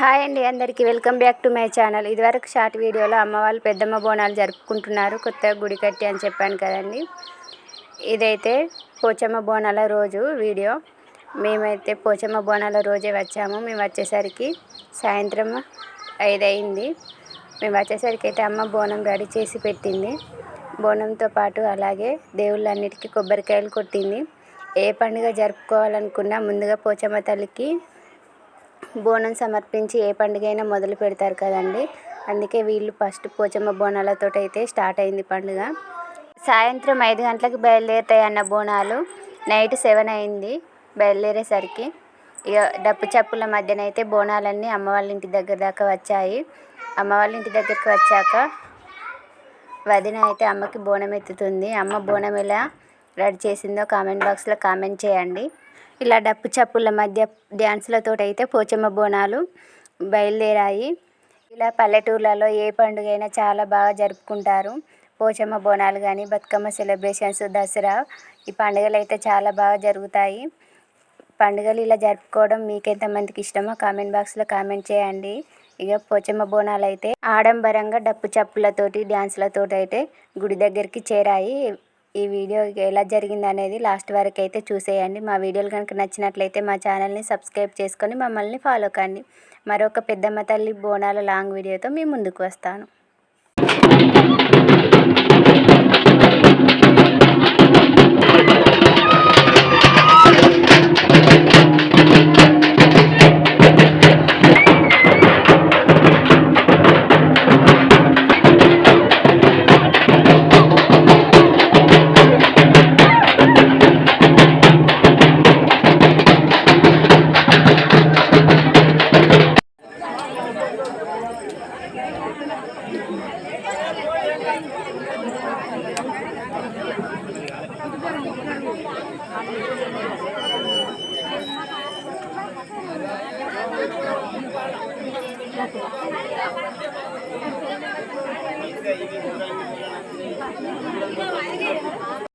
Hi అండి, అందరికీ welcome back to my channel. ఇదివరకు షార్ట్ వీడియోలో అమ్మ వాళ్ళు పెద్దమ్మ బోనాలు జరుపుకుంటున్నారు కొత్తగా గుడి కట్టి అని చెప్పాను కదండి. ఇదైతే పోచమ్మ బోనాల రోజు వీడియో. మేమైతే పోచమ్మ బోనాల రోజే వచ్చాము. మేము వచ్చేసరికి సాయంత్రం 5 అయింది. మేము వచ్చేసరికి అయితే అమ్మ బోనం రెడీ చేసి పెట్టింది. బోనంతో పాటు అలాగే దేవుళ్ళన్నిటికీ కొబ్బరికాయలు కొట్టింది. ఏ పండుగ జరుపుకోవాలనుకున్నా ముందుగా పోచమ్మ తల్లికి బోనం సమర్పించి ఏ పండుగ అయినా మొదలు పెడతారు కదండి. అందుకే వీళ్ళు ఫస్ట్ పోచమ్మ బోనాలతో అయితే స్టార్ట్ అయింది పండుగ. సాయంత్రం 5 గంటలకు బయలుదేరుతాయి అన్న బోనాలు నైట్ 7 అయింది బయలుదేరేసరికి. ఇక డప్పు చప్పుల మధ్యనైతే బోనాలన్నీ అమ్మ వాళ్ళ ఇంటి దగ్గర దాకా వచ్చాయి. అమ్మ వాళ్ళ ఇంటి దగ్గరికి వచ్చాక వదిన అయితే అమ్మకి బోనం ఎత్తుతుంది. అమ్మ బోనం ఎలా రెడీ చేసిందో కామెంట్ బాక్స్లో కామెంట్ చేయండి. ఇలా డప్పు చప్పుల మధ్య డ్యాన్సులతో అయితే పోచమ్మ బోనాలు బయలుదేరాయి. ఇలా పల్లెటూర్లలో ఏ పండుగ అయినా చాలా బాగా జరుపుకుంటారు. పోచమ్మ బోనాలు కానీ, బతుకమ్మ సెలబ్రేషన్స్, దసరా, ఈ పండుగలు అయితే చాలా బాగా జరుగుతాయి. పండుగలు ఇలా జరుపుకోవడం మీకు ఎంతమందికి ఇష్టమో కామెంట్ బాక్స్లో కామెంట్ చేయండి. ఇక పోచమ్మ బోనాలు అయితే ఆడంబరంగా డప్పు చప్పులతోటి డ్యాన్సులతోటి అయితే గుడి దగ్గరికి చేరాయి. ఈ వీడియో ఎలా జరిగింది అనేది లాస్ట్ వరకు అయితే చూసేయండి. మా వీడియోలు కనుక నచ్చినట్లయితే మా ఛానల్ని సబ్స్క్రైబ్ చేసుకొని మమ్మల్ని ఫాలో కండి. మరొక పెద్దమ్మ తల్లి బోనాల లాంగ్ వీడియోతో మీ ముందుకు వస్తాను.